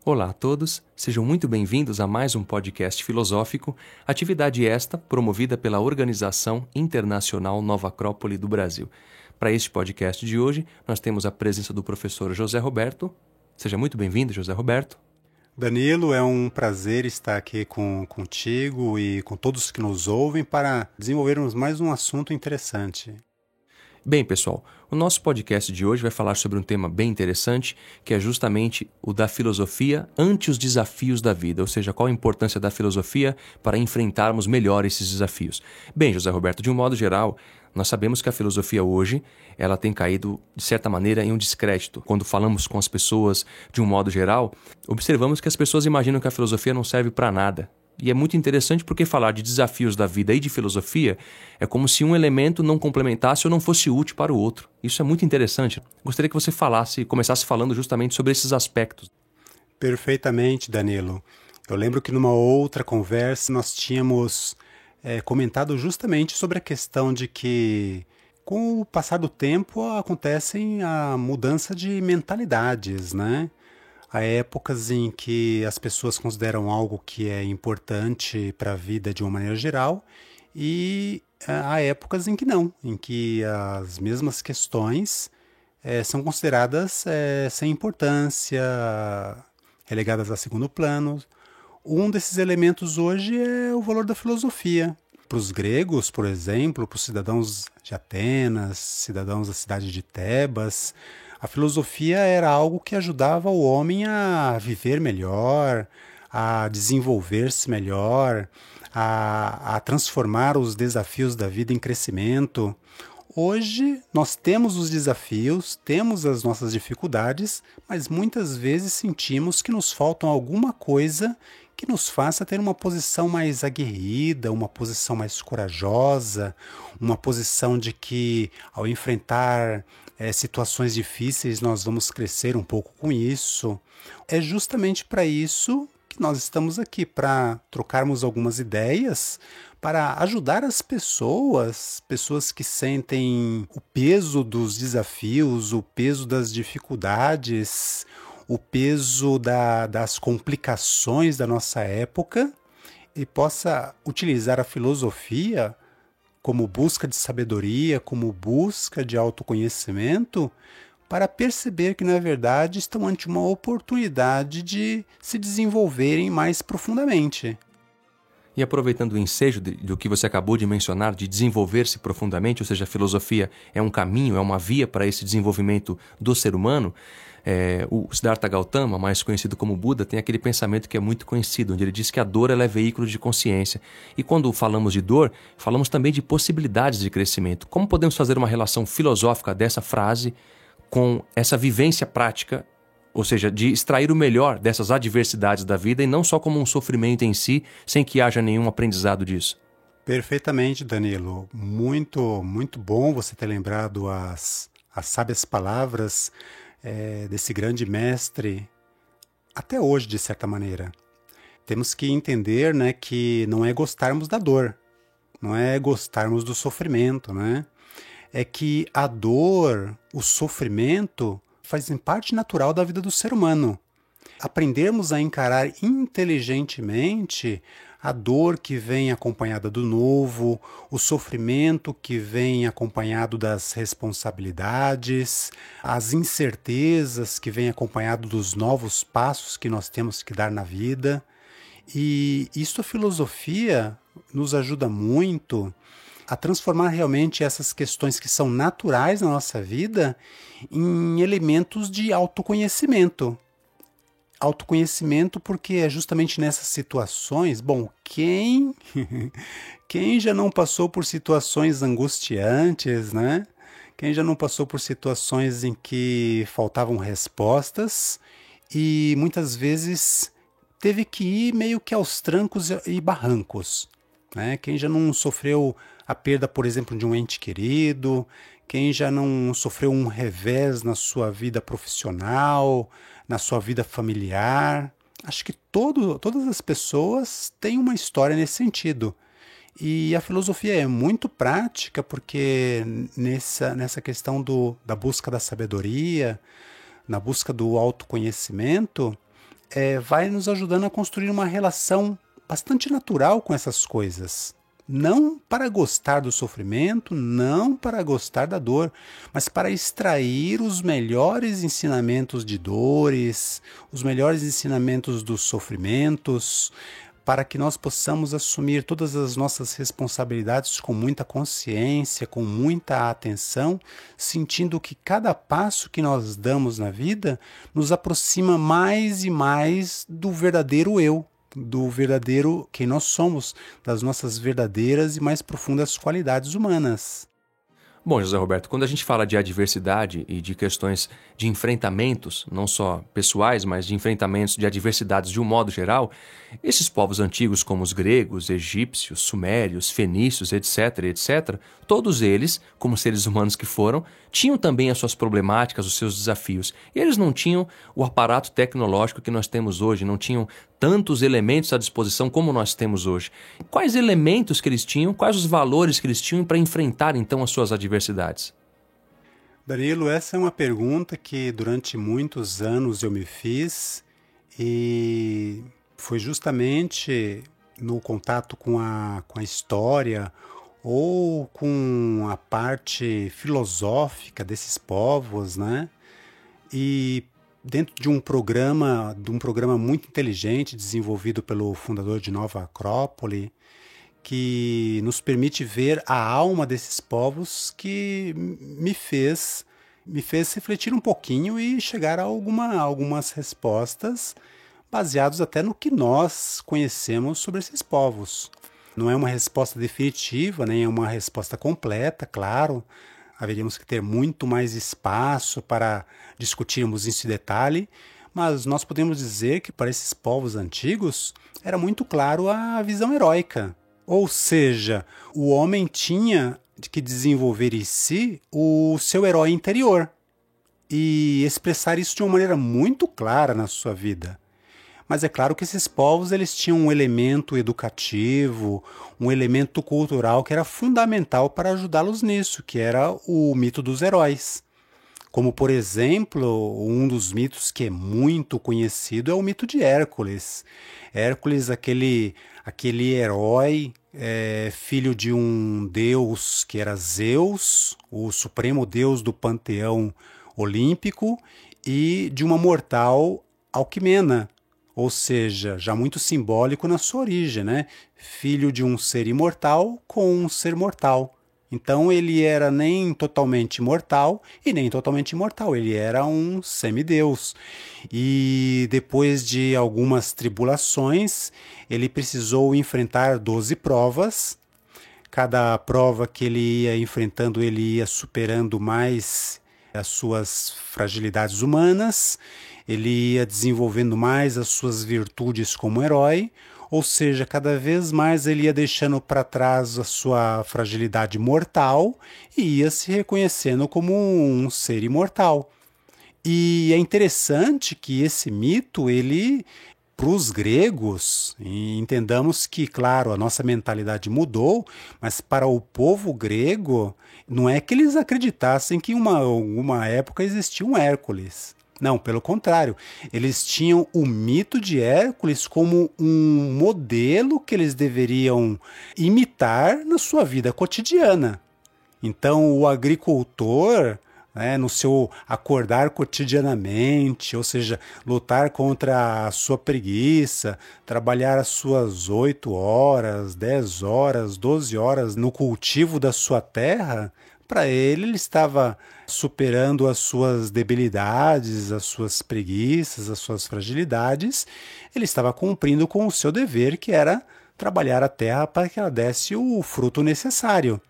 Olá a todos, sejam muito bem-vindos a mais um podcast filosófico, atividade esta promovida pela Organização Internacional Nova Acrópole do Brasil. Para este podcast de hoje, nós temos a presença do professor José Roberto. Seja muito bem-vindo, José Roberto. Danilo, é um prazer estar aqui contigo e com todos que nos ouvem para desenvolvermos mais um assunto interessante. Bem, pessoal, o nosso podcast de hoje vai falar sobre um tema bem interessante, que é justamente o da filosofia ante os desafios da vida, ou seja, qual a importância da filosofia para enfrentarmos melhor esses desafios. Bem, José Roberto, de um modo geral, nós sabemos que a filosofia hoje, ela tem caído, de certa maneira, em um descrédito. Quando falamos com as pessoas de um modo geral, observamos que as pessoas imaginam que a filosofia não serve para nada. E é muito interessante porque falar de desafios da vida e de filosofia é como se um elemento não complementasse ou não fosse útil para o outro. Isso é muito interessante. Gostaria que você começasse falando justamente sobre esses aspectos. Perfeitamente, Danilo. Eu lembro que numa outra conversa nós tínhamos comentado justamente sobre a questão de que com o passar do tempo acontecem a mudança de mentalidades, né? Há épocas em que as pessoas consideram algo que é importante para a vida de uma maneira geral e há épocas em que não, em que as mesmas questões são consideradas sem importância, relegadas a segundo plano. Um desses elementos hoje é o valor da filosofia. Para os gregos, por exemplo, para os cidadãos de Atenas, cidadãos da cidade de Tebas, a filosofia era algo que ajudava o homem a viver melhor, a desenvolver-se melhor, a transformar os desafios da vida em crescimento. Hoje nós temos os desafios, temos as nossas dificuldades, mas muitas vezes sentimos que nos falta alguma coisa que nos faça ter uma posição mais aguerrida, uma posição mais corajosa, uma posição de que ao enfrentar situações difíceis nós vamos crescer um pouco com isso. É justamente para isso que nós estamos aqui, para trocarmos algumas ideias, para ajudar as pessoas que sentem o peso dos desafios, o peso das dificuldades, o peso das complicações da nossa época e possa utilizar a filosofia como busca de sabedoria, como busca de autoconhecimento, para perceber que, na verdade, estão ante uma oportunidade de se desenvolverem mais profundamente. E aproveitando o ensejo do que você acabou de mencionar, de desenvolver-se profundamente, ou seja, a filosofia é um caminho, é uma via para esse desenvolvimento do ser humano, o Siddhartha Gautama, mais conhecido como Buda, tem aquele pensamento que é muito conhecido, onde ele diz que a dor ela é veículo de consciência. E quando falamos de dor, falamos também de possibilidades de crescimento. Como podemos fazer uma relação filosófica dessa frase com essa vivência prática, ou seja, de extrair o melhor dessas adversidades da vida e não só como um sofrimento em si, sem que haja nenhum aprendizado disso? Perfeitamente, Danilo. Muito, muito bom você ter lembrado as sábias palavras desse grande mestre, até hoje, de certa maneira. Temos que entender, né, que não é gostarmos da dor, não é gostarmos do sofrimento, né? É que a dor, o sofrimento, fazem parte natural da vida do ser humano. Aprendermos a encarar inteligentemente a dor que vem acompanhada do novo, o sofrimento que vem acompanhado das responsabilidades, as incertezas que vem acompanhado dos novos passos que nós temos que dar na vida. E isso a filosofia nos ajuda muito a transformar realmente essas questões que são naturais na nossa vida em elementos de autoconhecimento. Autoconhecimento porque é justamente nessas situações, quem já não passou por situações angustiantes, né? Quem já não passou por situações em que faltavam respostas e muitas vezes teve que ir meio que aos trancos e barrancos, né? Quem já não sofreu a perda, por exemplo, de um ente querido, quem já não sofreu um revés na sua vida profissional, na sua vida familiar. Acho que todas as pessoas têm uma história nesse sentido. E a filosofia é muito prática porque nessa questão da busca da sabedoria, na busca do autoconhecimento, vai nos ajudando a construir uma relação bastante natural com essas coisas. Não para gostar do sofrimento, não para gostar da dor, mas para extrair os melhores ensinamentos de dores, os melhores ensinamentos dos sofrimentos, para que nós possamos assumir todas as nossas responsabilidades com muita consciência, com muita atenção, sentindo que cada passo que nós damos na vida nos aproxima mais e mais do verdadeiro eu, do verdadeiro quem nós somos, das nossas verdadeiras e mais profundas qualidades humanas. Bom, José Roberto, quando a gente fala de adversidade e de questões de enfrentamentos, não só pessoais, mas de enfrentamentos de adversidades de um modo geral, esses povos antigos como os gregos, egípcios, sumérios, fenícios, etc., todos eles, como seres humanos que foram, tinham também as suas problemáticas, os seus desafios. E eles não tinham o aparato tecnológico que nós temos hoje, não tinham tantos elementos à disposição como nós temos hoje. Quais elementos que eles tinham, quais os valores que eles tinham para enfrentar então as suas adversidades? Danilo, essa é uma pergunta que durante muitos anos eu me fiz e foi justamente no contato com a história ou com a parte filosófica desses povos, né? E dentro de um programa muito inteligente desenvolvido pelo fundador de Nova Acrópole, que nos permite ver a alma desses povos, que me fez refletir um pouquinho e chegar a algumas respostas baseadas até no que nós conhecemos sobre esses povos. Não é uma resposta definitiva, nem é uma resposta completa, claro. Haveríamos que ter muito mais espaço para discutirmos isso em detalhe, mas nós podemos dizer que para esses povos antigos era muito claro a visão heróica. Ou seja, o homem tinha que desenvolver em si o seu herói interior e expressar isso de uma maneira muito clara na sua vida. Mas é claro que esses povos eles tinham um elemento educativo, um elemento cultural que era fundamental para ajudá-los nisso, que era o mito dos heróis. Como, por exemplo, um dos mitos que é muito conhecido é o mito de Hércules. Hércules, aquele herói, filho de um deus que era Zeus, o supremo deus do panteão olímpico, e de uma mortal Alquimena, ou seja, já muito simbólico na sua origem, né? Filho de um ser imortal com um ser mortal. Então ele era nem totalmente mortal e nem totalmente imortal, ele era um semideus. E depois de algumas tribulações, ele precisou enfrentar 12 provas. Cada prova que ele ia enfrentando, ele ia superando mais as suas fragilidades humanas, ele ia desenvolvendo mais as suas virtudes como herói, ou seja, cada vez mais ele ia deixando para trás a sua fragilidade mortal e ia se reconhecendo como um ser imortal. E é interessante que esse mito, ele, para os gregos, e entendamos que, claro, a nossa mentalidade mudou, mas para o povo grego, não é que eles acreditassem que em uma época existia um Hércules. Não, pelo contrário, eles tinham o mito de Hércules como um modelo que eles deveriam imitar na sua vida cotidiana. Então, o agricultor, né, no seu acordar cotidianamente, ou seja, lutar contra a sua preguiça, trabalhar as suas 8 horas, 10 horas, 12 horas no cultivo da sua terra, para ele estava superando as suas debilidades, as suas preguiças, as suas fragilidades. Ele estava cumprindo com o seu dever, que era trabalhar a terra para que ela desse o fruto necessário.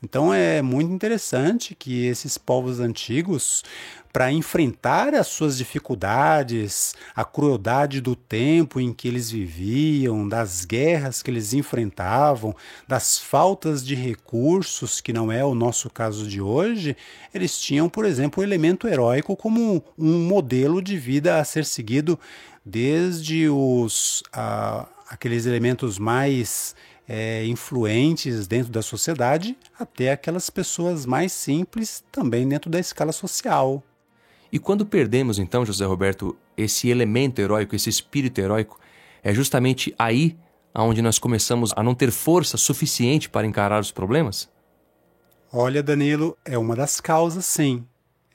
Então é muito interessante que esses povos antigos, para enfrentar as suas dificuldades, a crueldade do tempo em que eles viviam, das guerras que eles enfrentavam, das faltas de recursos, que não é o nosso caso de hoje, eles tinham, por exemplo, o elemento heróico como um modelo de vida a ser seguido desde aqueles elementos mais influentes dentro da sociedade até aquelas pessoas mais simples também dentro da escala social. E quando perdemos, então, José Roberto, esse elemento heróico, esse espírito heróico, é justamente aí onde nós começamos a não ter força suficiente para encarar os problemas? Olha, Danilo, é uma das causas, sim.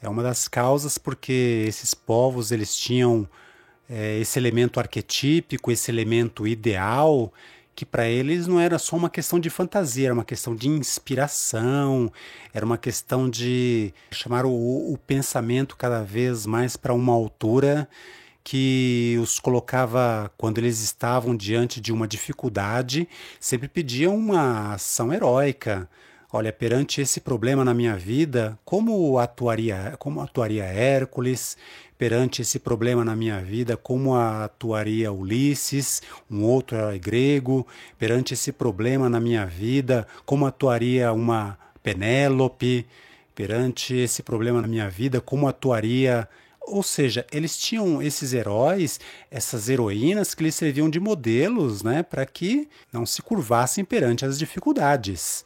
É uma das causas porque esses povos, eles tinham esse elemento arquetípico, esse elemento ideal, que para eles não era só uma questão de fantasia, era uma questão de inspiração, era uma questão de chamar o pensamento cada vez mais para uma altura que os colocava, quando eles estavam diante de uma dificuldade, sempre pediam uma ação heróica. Olha, perante esse problema na minha vida, como atuaria Hércules? Perante esse problema na minha vida, como atuaria Ulisses, um outro herói grego? Perante esse problema na minha vida, como atuaria uma Penélope? Perante esse problema na minha vida, como atuaria... Ou seja, eles tinham esses heróis, essas heroínas que lhes serviam de modelos, né, para que não se curvassem perante as dificuldades.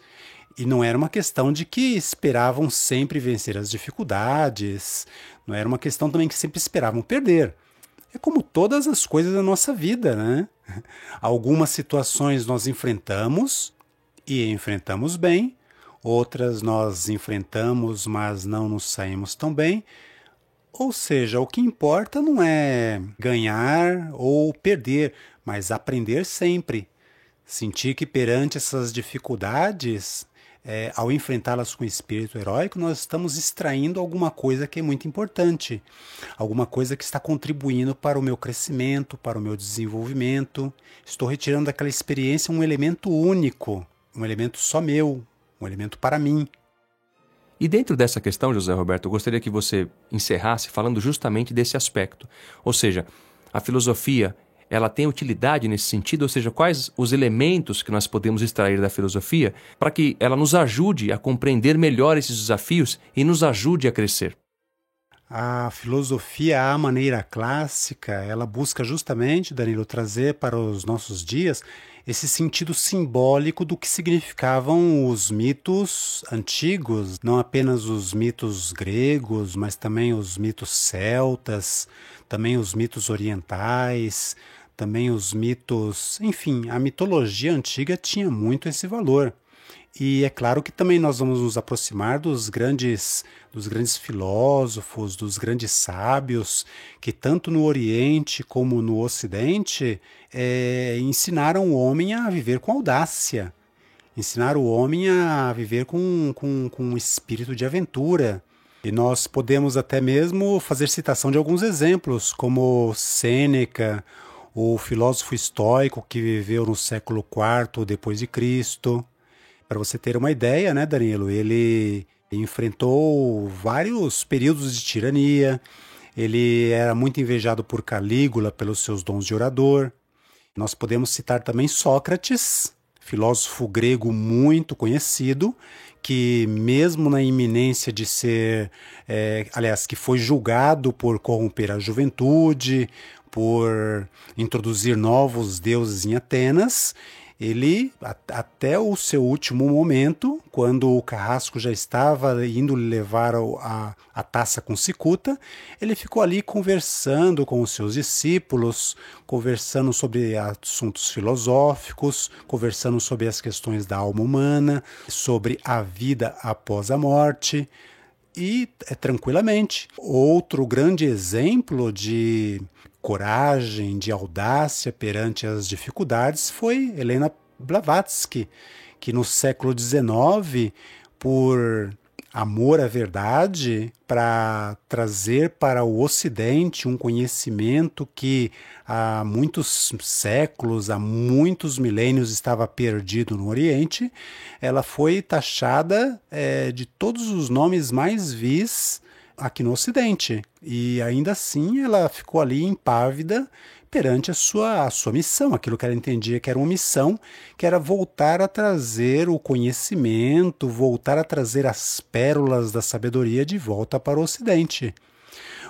E não era uma questão de que esperavam sempre vencer as dificuldades, não era uma questão também que sempre esperavam perder. É como todas as coisas da nossa vida, né? Algumas situações nós enfrentamos e enfrentamos bem, outras nós enfrentamos, mas não nos saímos tão bem. Ou seja, o que importa não é ganhar ou perder, mas aprender sempre. Sentir que perante essas dificuldades, ao enfrentá-las com espírito heróico, nós estamos extraindo alguma coisa que é muito importante, alguma coisa que está contribuindo para o meu crescimento, para o meu desenvolvimento. Estou retirando daquela experiência um elemento único, um elemento só meu, um elemento para mim. E dentro dessa questão, José Roberto, eu gostaria que você encerrasse falando justamente desse aspecto. Ou seja, a filosofia, ela tem utilidade nesse sentido? Ou seja, quais os elementos que nós podemos extrair da filosofia para que ela nos ajude a compreender melhor esses desafios e nos ajude a crescer? A filosofia, à maneira clássica, ela busca justamente, Danilo, trazer para os nossos dias esse sentido simbólico do que significavam os mitos antigos, não apenas os mitos gregos, mas também os mitos celtas, também os mitos orientais, também os mitos... Enfim, a mitologia antiga tinha muito esse valor. E é claro que também nós vamos nos aproximar dos grandes filósofos, dos grandes sábios, que tanto no Oriente como no Ocidente ensinaram o homem a viver com audácia, ensinaram o homem a viver com um espírito de aventura. E nós podemos até mesmo fazer citação de alguns exemplos, como Sêneca, o filósofo estoico que viveu no século IV depois de Cristo. Para você ter uma ideia, né, Danilo, ele enfrentou vários períodos de tirania, ele era muito invejado por Calígula pelos seus dons de orador. Nós podemos citar também Sócrates, filósofo grego muito conhecido, que mesmo na iminência de ser, que foi julgado por corromper a juventude, por introduzir novos deuses em Atenas, ele, até o seu último momento, quando o carrasco já estava indo levar a taça com cicuta, ele ficou ali conversando com os seus discípulos, conversando sobre assuntos filosóficos, conversando sobre as questões da alma humana, sobre a vida após a morte, e tranquilamente. Outro grande exemplo de coragem, de audácia perante as dificuldades foi Helena Blavatsky, que no século XIX, por amor à verdade, para trazer para o Ocidente um conhecimento que há muitos séculos, há muitos milênios estava perdido no Oriente, ela foi taxada de todos os nomes mais vis aqui no Ocidente. E ainda assim ela ficou ali impávida perante a sua missão, aquilo que ela entendia que era uma missão, que era voltar a trazer o conhecimento, voltar a trazer as pérolas da sabedoria de volta para o Ocidente.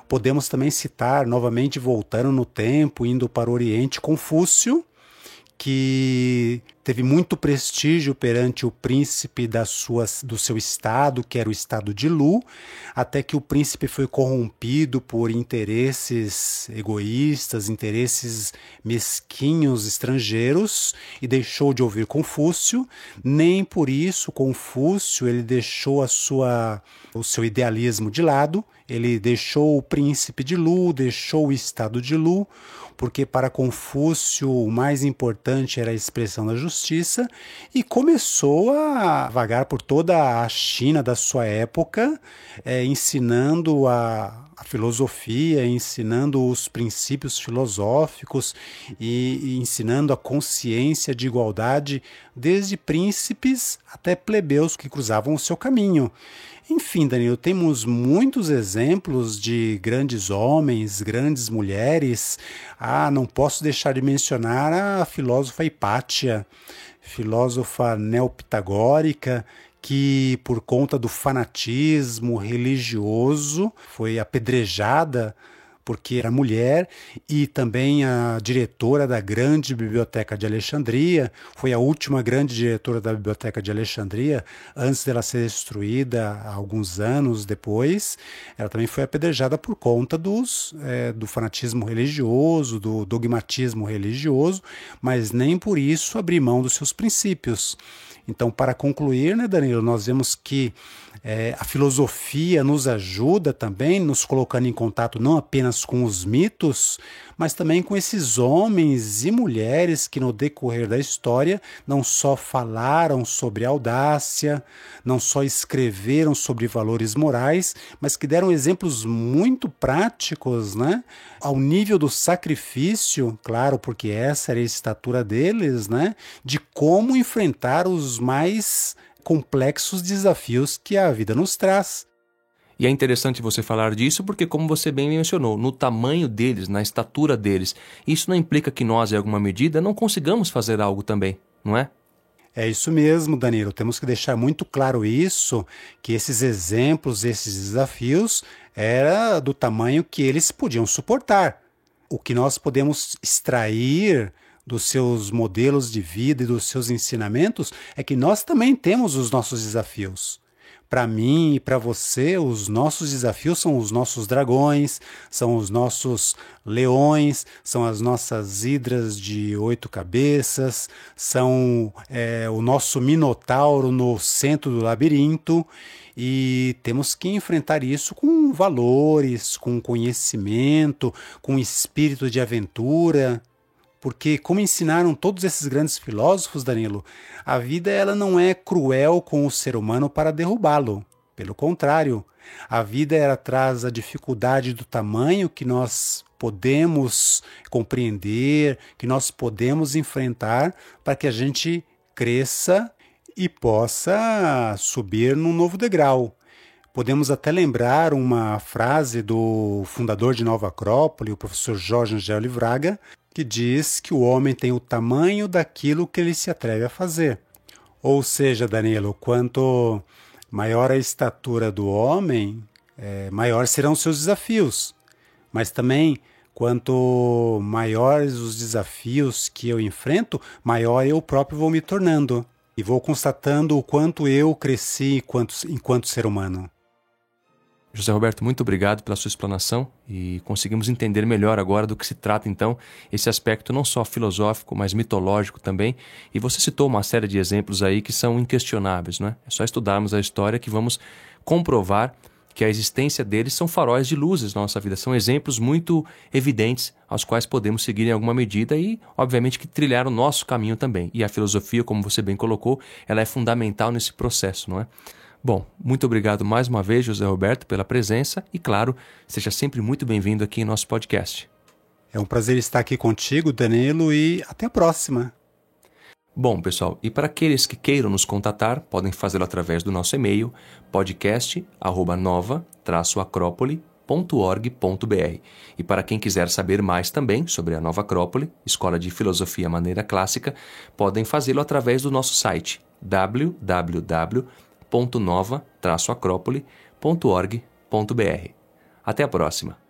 Podemos também citar, novamente voltando no tempo, indo para o Oriente, Confúcio, que teve muito prestígio perante o príncipe do seu estado, que era o estado de Lu, até que o príncipe foi corrompido por interesses egoístas, interesses mesquinhos estrangeiros e deixou de ouvir Confúcio. Nem por isso Confúcio ele deixou o seu idealismo de lado. Ele deixou o príncipe de Lu, deixou o estado de Lu, porque para Confúcio o mais importante era a expressão da justiça, e começou a vagar por toda a China da sua época, ensinando a filosofia, ensinando os princípios filosóficos e ensinando a consciência de igualdade, desde príncipes até plebeus que cruzavam o seu caminho. Enfim, Danilo, temos muitos exemplos de grandes homens, grandes mulheres. Não posso deixar de mencionar a filósofa Hipátia, filósofa neopitagórica, que por conta do fanatismo religioso foi apedrejada porque era mulher, e também a diretora da grande biblioteca de Alexandria, foi a última grande diretora da biblioteca de Alexandria, antes dela ser destruída alguns anos depois. Ela também foi apedrejada por conta do fanatismo religioso, do dogmatismo religioso, mas nem por isso abrir mão dos seus princípios. Então, para concluir, né, Danilo, nós vemos que a filosofia nos ajuda também, nos colocando em contato não apenas com os mitos, mas também com esses homens e mulheres que no decorrer da história não só falaram sobre audácia, não só escreveram sobre valores morais, mas que deram exemplos muito práticos, né? Ao nível do sacrifício, claro, porque essa era a estatura deles, né? De como enfrentar os mais complexos desafios que a vida nos traz. E é interessante você falar disso porque, como você bem mencionou, no tamanho deles, na estatura deles, isso não implica que nós, em alguma medida, não consigamos fazer algo também, não é? É isso mesmo, Danilo. Temos que deixar muito claro isso, que esses exemplos, esses desafios, era do tamanho que eles podiam suportar. O que nós podemos extrair dos seus modelos de vida e dos seus ensinamentos é que nós também temos os nossos desafios. Para mim e para você, os nossos desafios são os nossos dragões, são os nossos leões, são as nossas hidras de 8 cabeças, são o nosso minotauro no centro do labirinto, e temos que enfrentar isso com valores, com conhecimento, com espírito de aventura. Porque, como ensinaram todos esses grandes filósofos, Danilo, a vida ela não é cruel com o ser humano para derrubá-lo. Pelo contrário, a vida ela traz a dificuldade do tamanho que nós podemos compreender, que nós podemos enfrentar para que a gente cresça e possa subir num novo degrau. Podemos até lembrar uma frase do fundador de Nova Acrópole, o professor Jorge Angeli Vraga, que diz que o homem tem o tamanho daquilo que ele se atreve a fazer. Ou seja, Danilo, quanto maior a estatura do homem, maior serão os seus desafios. Mas também, quanto maiores os desafios que eu enfrento, maior eu próprio vou me tornando. E vou constatando o quanto eu cresci enquanto ser humano. José Roberto, muito obrigado pela sua explanação e conseguimos entender melhor agora do que se trata, então, esse aspecto não só filosófico, mas mitológico também. E você citou uma série de exemplos aí que são inquestionáveis, não é? É só estudarmos a história que vamos comprovar que a existência deles são faróis de luzes na nossa vida, são exemplos muito evidentes aos quais podemos seguir em alguma medida e, obviamente, que trilhar o nosso caminho também. E a filosofia, como você bem colocou, ela é fundamental nesse processo, não é? Bom, muito obrigado mais uma vez, José Roberto, pela presença e, claro, seja sempre muito bem-vindo aqui em nosso podcast. É um prazer estar aqui contigo, Danilo, e até a próxima. Bom, pessoal, e para aqueles que queiram nos contatar, podem fazê-lo através do nosso e-mail podcast@nova-acrópole.org.br. E para quem quiser saber mais também sobre a Nova Acrópole, Escola de Filosofia Maneira Clássica, podem fazê-lo através do nosso site www.nova-acrópole.org.br. Até a próxima!